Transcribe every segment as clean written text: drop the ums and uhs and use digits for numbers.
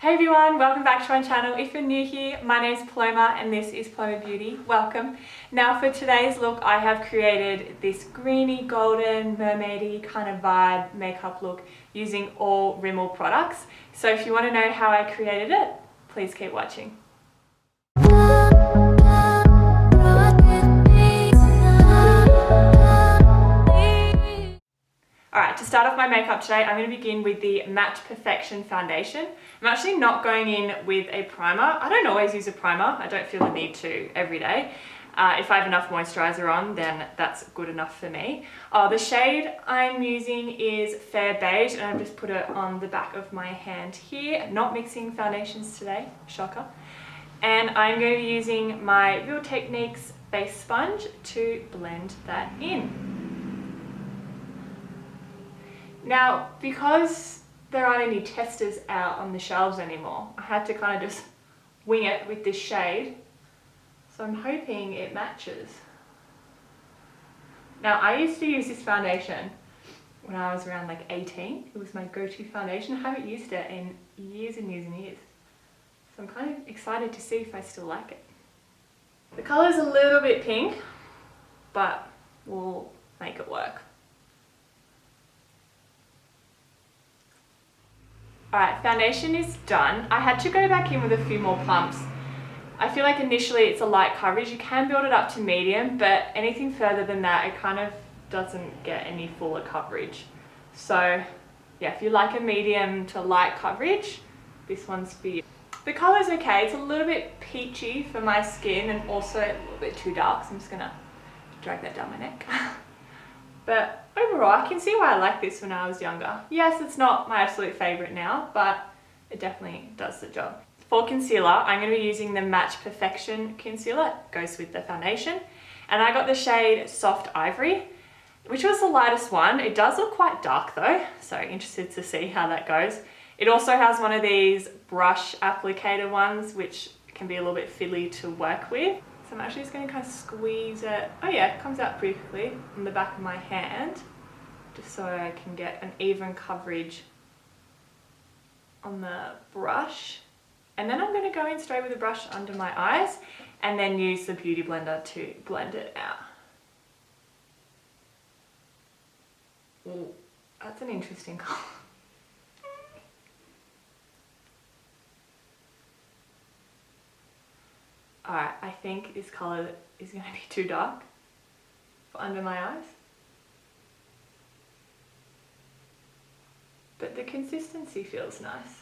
Hey everyone, welcome back to my channel. If you're new here, my name is Paloma and this is Paloma Beauty. Welcome. Now for today's look, I have created this greeny, golden, mermaidy kind of vibe makeup look using all Rimmel products. So if you want to know how I created it, please keep watching. Alright, to start off my makeup today, I'm going to begin with the Matte Perfection foundation. I'm actually not going in with a primer. I don't always use a primer. I don't feel the need to every day. If I have enough moisturizer on, then that's good enough for me. The shade I'm using is Fair Beige, and I've just put it on the back of my hand here. Not mixing foundations today, shocker. And I'm going to be using my Real Techniques base sponge to blend that in. Now, because there aren't any testers out on the shelves anymore, I had to kind of just wing it with this shade. So I'm hoping it matches. Now, I used to use this foundation when I was around like 18. It was my go-to foundation. I haven't used it in years and years and years. So I'm kind of excited to see if I still like it. The color's a little bit pink, but we'll make it work. Alright, foundation is done. I had to go back in with a few more pumps. I feel like initially it's a light coverage. You can build it up to medium, but anything further than that, it kind of doesn't get any fuller coverage. So yeah, if you like a medium to light coverage, this one's for you. The color's okay. It's a little bit peachy for my skin and also a little bit too dark, so I'm just gonna drag that down my neck. But overall, I can see why I liked this when I was younger. Yes, it's not my absolute favorite now, but it definitely does the job. For concealer, I'm going to be using the Matte Perfection concealer. It goes with the foundation. And I got the shade Soft Ivory, which was the lightest one. It does look quite dark though, so interested to see how that goes. It also has one of these brush applicator ones, which can be a little bit fiddly to work with. So I'm actually just going to kind of squeeze it. Oh yeah, it comes out pretty quickly on the back of my hand, just so I can get an even coverage on the brush. And then I'm going to go in straight with the brush under my eyes and then use the Beauty Blender to blend it out. Ooh, that's an interesting color. Alright, I think this colour is going to be too dark for under my eyes. But the consistency feels nice.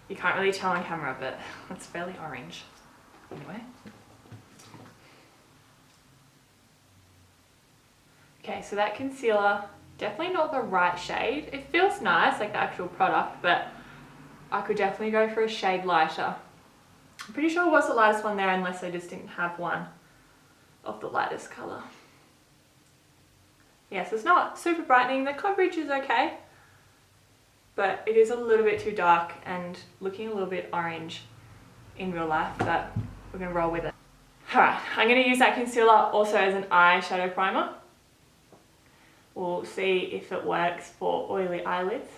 You can't really tell on camera, but it's fairly orange. Anyway. Okay, so that concealer, definitely not the right shade. It feels nice, like the actual product, but I could definitely go for a shade lighter. I'm pretty sure it was the lightest one there, unless I just didn't have one of the lightest colour. Yes, it's not super brightening. The coverage is okay, but it is a little bit too dark and looking a little bit orange in real life, but we're going to roll with it. Alright, I'm going to use that concealer also as an eyeshadow primer. We'll see if it works for oily eyelids.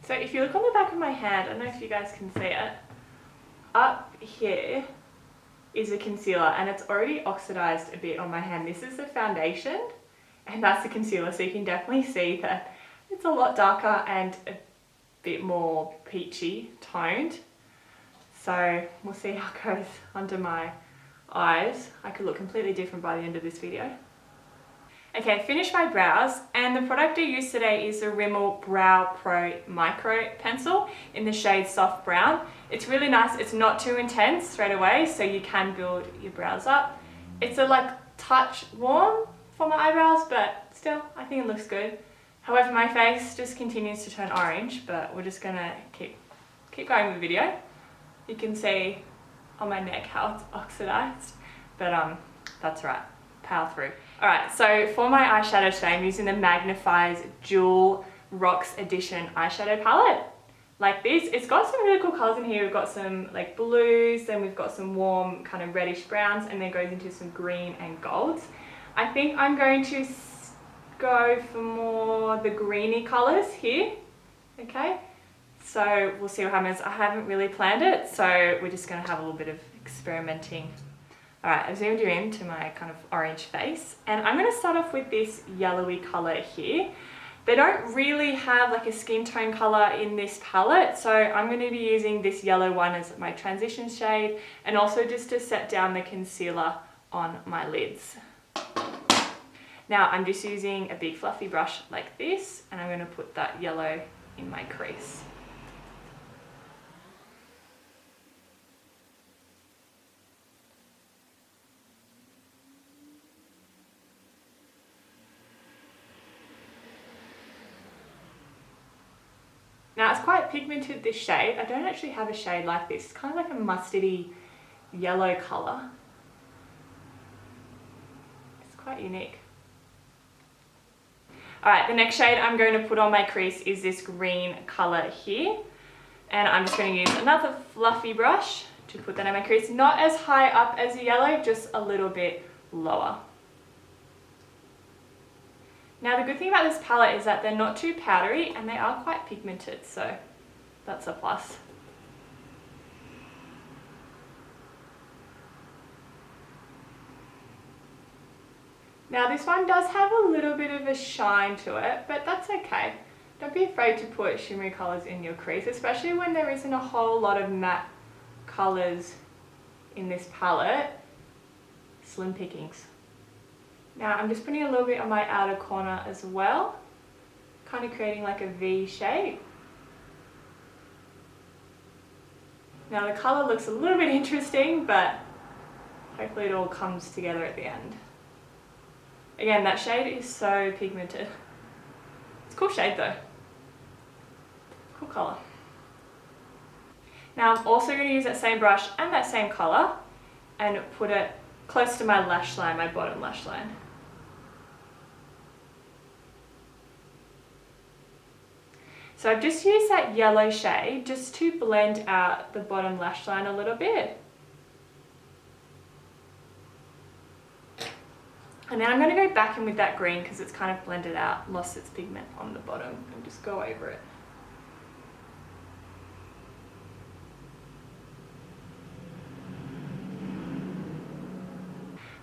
So if you look on the back of my hand, I don't know if you guys can see it, up here is a concealer and it's already oxidized a bit on my hand. This is the foundation and that's the concealer, so you can definitely see that it's a lot darker and a bit more peachy toned. So we'll see how it goes under my eyes. I could look completely different by the end of this video. Okay, finished my brows, and the product I used today is the Rimmel Brow Pro Micro Pencil in the shade Soft Brown. It's really nice. It's not too intense straight away, so you can build your brows up. It's a like touch warm for my eyebrows, but still, I think it looks good. However, my face just continues to turn orange, but we're just gonna keep going with the video. You can see on my neck how it's oxidized, but that's right, power through. Alright, so for my eyeshadow today, I'm using the Magnifeyes Dual Rocks Edition eyeshadow palette. like this. It's got some really cool colors in here. We've got some like blues, then we've got some warm kind of reddish browns, and then goes into some green and golds. I think I'm going to go for more the greeny colors here. Okay, so we'll see what happens. I haven't really planned it, so we're just going to have a little bit of experimenting. All right, I've zoomed you in to my kind of orange face, and I'm going to start off with this yellowy color here. They don't really have like a skin tone color in this palette, so I'm going to be using this yellow one as my transition shade, and also just to set down the concealer on my lids. Now I'm just using a big fluffy brush like this, and I'm going to put that yellow in my crease. Now it's quite pigmented, this shade. I don't actually have a shade like this. It's kind of like a mustardy yellow colour. It's quite unique. Alright, the next shade I'm going to put on my crease is this green colour here. And I'm just going to use another fluffy brush to put that in my crease. Not as high up as the yellow, just a little bit lower. Now the good thing about this palette is that they're not too powdery and they are quite pigmented, so that's a plus. Now this one does have a little bit of a shine to it, but that's okay. Don't be afraid to put shimmery colours in your crease, especially when there isn't a whole lot of matte colours in this palette. Slim pickings. Now I'm just putting a little bit on my outer corner as well, kind of creating like a V shape. Now the colour looks a little bit interesting, but hopefully it all comes together at the end. Again, that shade is so pigmented. It's a cool shade though. Cool colour. Now I'm also going to use that same brush and that same colour and put it close to my lash line, my bottom lash line. So I've just used that yellow shade just to blend out the bottom lash line a little bit. And then I'm going to go back in with that green because it's kind of blended out, lost its pigment on the bottom, and just go over it.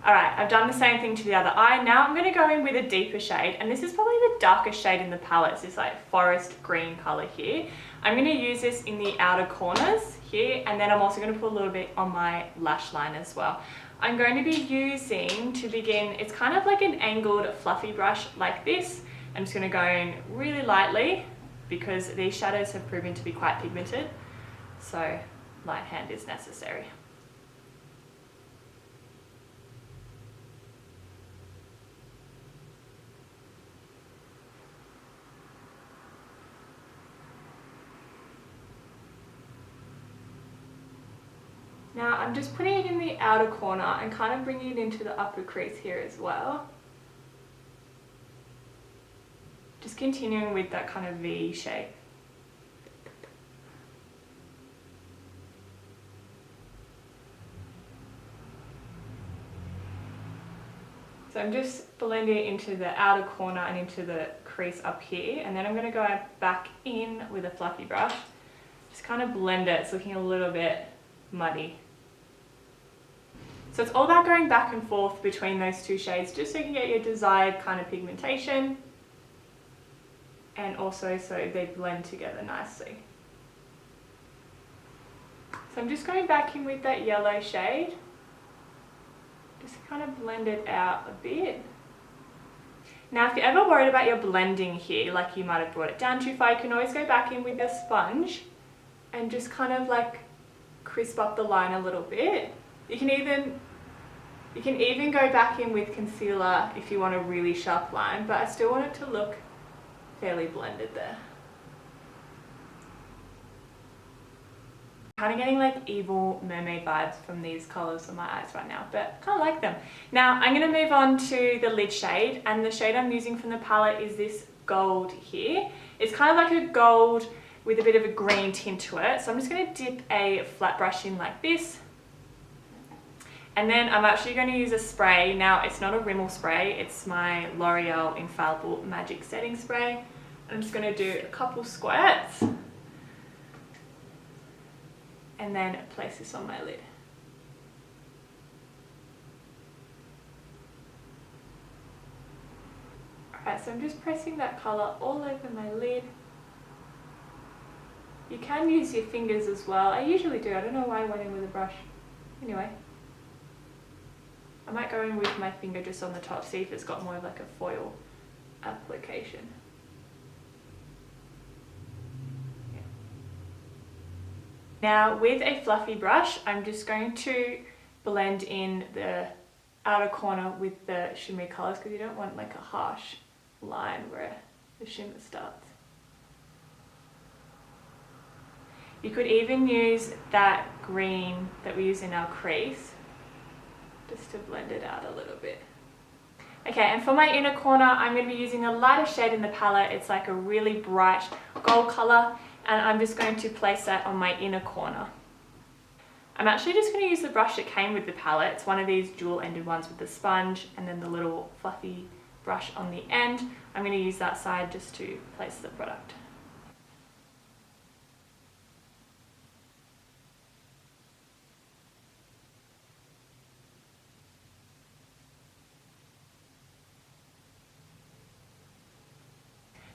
Alright, I've done the same thing to the other eye. Now I'm going to go in with a deeper shade, and this is probably the darkest shade in the palette. It's this like forest green colour here. I'm going to use this in the outer corners here, and then I'm also going to put a little bit on my lash line as well. I'm going to be using, to begin, it's kind of like an angled fluffy brush like this. I'm just going to go in really lightly because these shadows have proven to be quite pigmented, so light hand is necessary. Now I'm just putting it in the outer corner and kind of bringing it into the upper crease here as well. Just continuing with that kind of V shape. So I'm just blending it into the outer corner and into the crease up here, and then I'm going to go back in with a fluffy brush. Just kind of blend it. It's looking a little bit muddy. So it's all about going back and forth between those two shades just so you can get your desired kind of pigmentation, and also so they blend together nicely. So I'm just going back in with that yellow shade, just to kind of blend it out a bit. Now if you're ever worried about your blending here, like you might have brought it down too far, you can always go back in with a sponge and just kind of like crisp up the line a little bit. You can even go back in with concealer if you want a really sharp line, but I still want it to look fairly blended there. Kind of getting like evil mermaid vibes from these colours on my eyes right now, but I kind of like them. Now I'm going to move on to the lid shade, and the shade I'm using from the palette is this gold here. It's kind of like a gold with a bit of a green tint to it. So I'm just going to dip a flat brush in like this. And then I'm actually going to use a spray. Now, it's not a Rimmel spray, it's my L'Oreal Infallible Magic Setting Spray. I'm just going to do a couple squirts and then place this on my lid. Alright, so I'm just pressing that colour all over my lid. You can use your fingers as well. I usually do. I don't know why I went in with a brush. Anyway, I might go in with my finger just on the top, see if it's got more of like a foil application. Yeah. Now with a fluffy brush, I'm just going to blend in the outer corner with the shimmery colours because you don't want like a harsh line where the shimmer starts. You could even use that green that we use in our crease just to blend it out a little bit. Okay, and for my inner corner, I'm going to be using a lighter shade in the palette. It's like a really bright gold colour, and I'm just going to place that on my inner corner. I'm actually just going to use the brush that came with the palette. It's one of these dual-ended ones with the sponge and then the little fluffy brush on the end. I'm going to use that side just to place the product.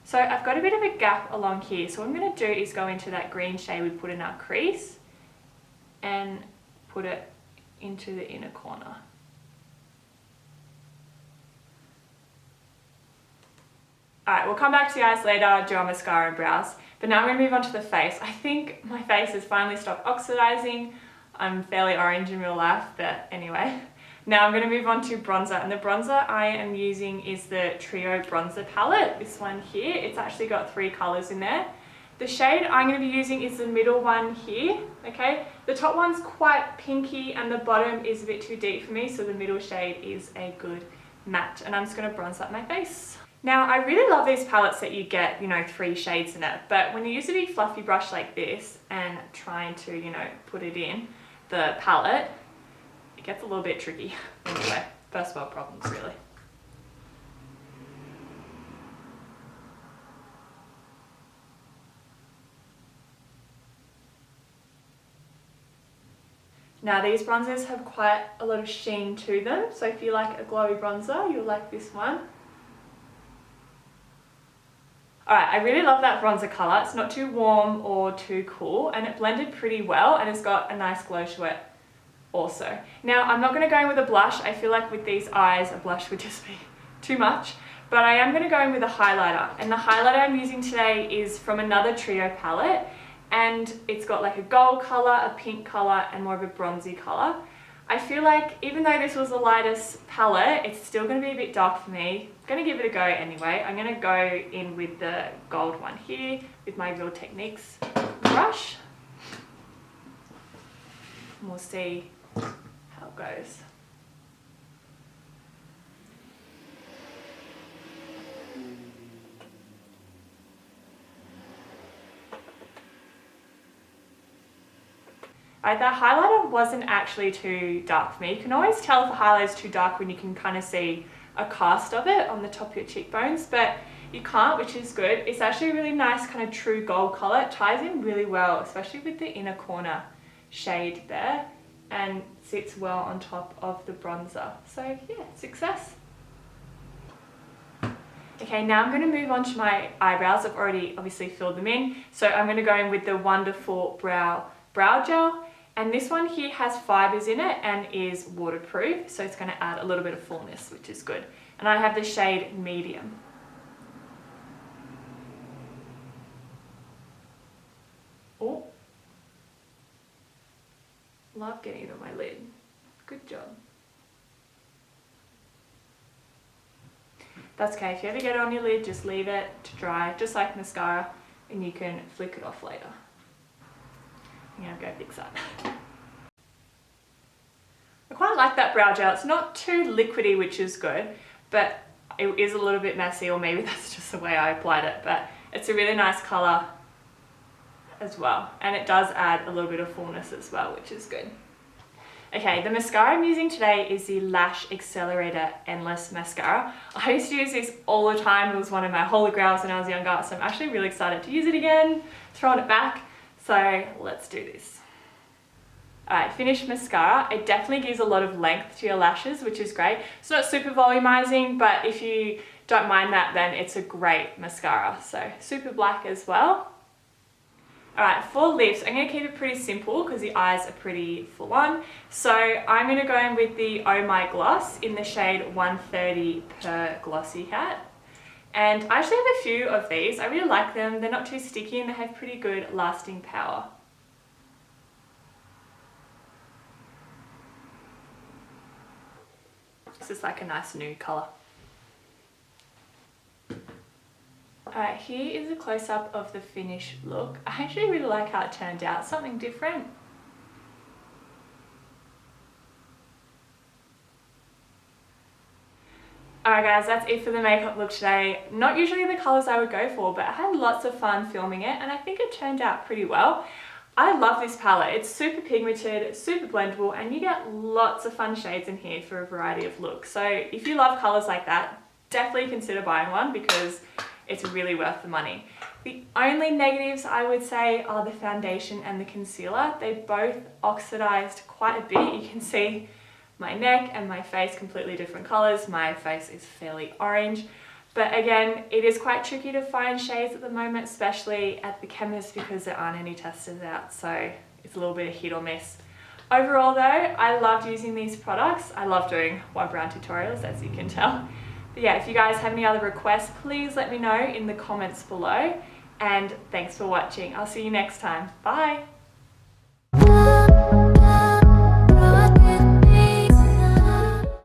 So I've got a bit of a gap along here, so what I'm going to do is go into that green shade we put in our crease and put it into the inner corner. Alright, we'll come back to you guys later, do our mascara and brows, but now I'm going to move on to the face. I think my face has finally stopped oxidizing. I'm fairly orange in real life, but anyway. Now I'm going to move on to bronzer, and the bronzer I am using is the Trio Bronzer Palette, this one here. It's actually got 3 colours in there. The shade I'm going to be using is the middle one here, okay? The top one's quite pinky and the bottom is a bit too deep for me, so the middle shade is a good match, and I'm just going to bronze up my face. Now I really love these palettes that you get, 3 shades in it, but when you use a big fluffy brush like this and trying to, put it in the palette, it gets a little bit tricky. Anyway, first world problems really. Now these bronzers have quite a lot of sheen to them, so if you like a glowy bronzer, you'll like this one. Alright, I really love that bronzer colour. It's not too warm or too cool, and it blended pretty well, and it's got a nice glow to it also. Now, I'm not going to go in with a blush. I feel like with these eyes, a blush would just be too much, but I am going to go in with a highlighter, and the highlighter I'm using today is from another Trio palette, and it's got like a gold colour, a pink colour, and more of a bronzy colour. I feel like even though this was the lightest palette, it's still going to be a bit dark for me. I'm going to give it a go anyway. I'm going to go in with the gold one here with my Real Techniques brush. And we'll see how it goes. That highlighter wasn't actually too dark for me. You can always tell if a highlighter is too dark when you can kind of see a cast of it on the top of your cheekbones, but you can't, which is good. It's actually a really nice kind of true gold colour. It ties in really well, especially with the inner corner shade there, and sits well on top of the bronzer. So yeah, success. Okay, now I'm going to move on to my eyebrows. I've already obviously filled them in, so I'm going to go in with the Wonderful Brow Gel. And this one here has fibres in it and is waterproof, so it's going to add a little bit of fullness, which is good. And I have the shade Medium. Oh, love getting it on my lid. Good job. That's okay, if you ever get it on your lid, just leave it to dry, just like mascara, and you can flick it off later. I'm going to go fix that. I quite like that brow gel. It's not too liquidy, which is good, but it is a little bit messy, or maybe that's just the way I applied it, but it's a really nice colour. as well. And it does add a little bit of fullness as well, which is good. Okay, the mascara I'm using today is the Lash Accelerator Endless Mascara. I used to use this all the time. It was one of my holy grails when I was younger, so I'm actually really excited to use it again, throwing it back. So let's do this. Alright, finished mascara. It definitely gives a lot of length to your lashes, which is great. It's not super volumizing, but if you don't mind that, then it's a great mascara. So super black as well. Alright, for lips, I'm going to keep it pretty simple because the eyes are pretty full on. So I'm going to go in with the Oh My Gloss in the shade 130 per Glossy Cat. And I actually have a few of these. I really like them. They're not too sticky and they have pretty good lasting power. This is like a nice nude colour. Alright, here is a close-up of the finished look. I actually really like how it turned out, something different. Alright guys, that's it for the makeup look today. Not usually the colours I would go for, but I had lots of fun filming it and I think it turned out pretty well. I love this palette. It's super pigmented, super blendable, and you get lots of fun shades in here for a variety of looks. So if you love colours like that, definitely consider buying one because it's really worth the money. The only negatives I would say are the foundation and the concealer. They both oxidized quite a bit. You can see my neck and my face completely different colors. My face is fairly orange. But again, it is quite tricky to find shades at the moment, especially at the chemist because there aren't any testers out. So it's a little bit of hit or miss. Overall though, I loved using these products. I love doing one brown tutorials, as you can tell. But yeah, if you guys have any other requests, please let me know in the comments below. And thanks for watching. I'll see you next time. Bye.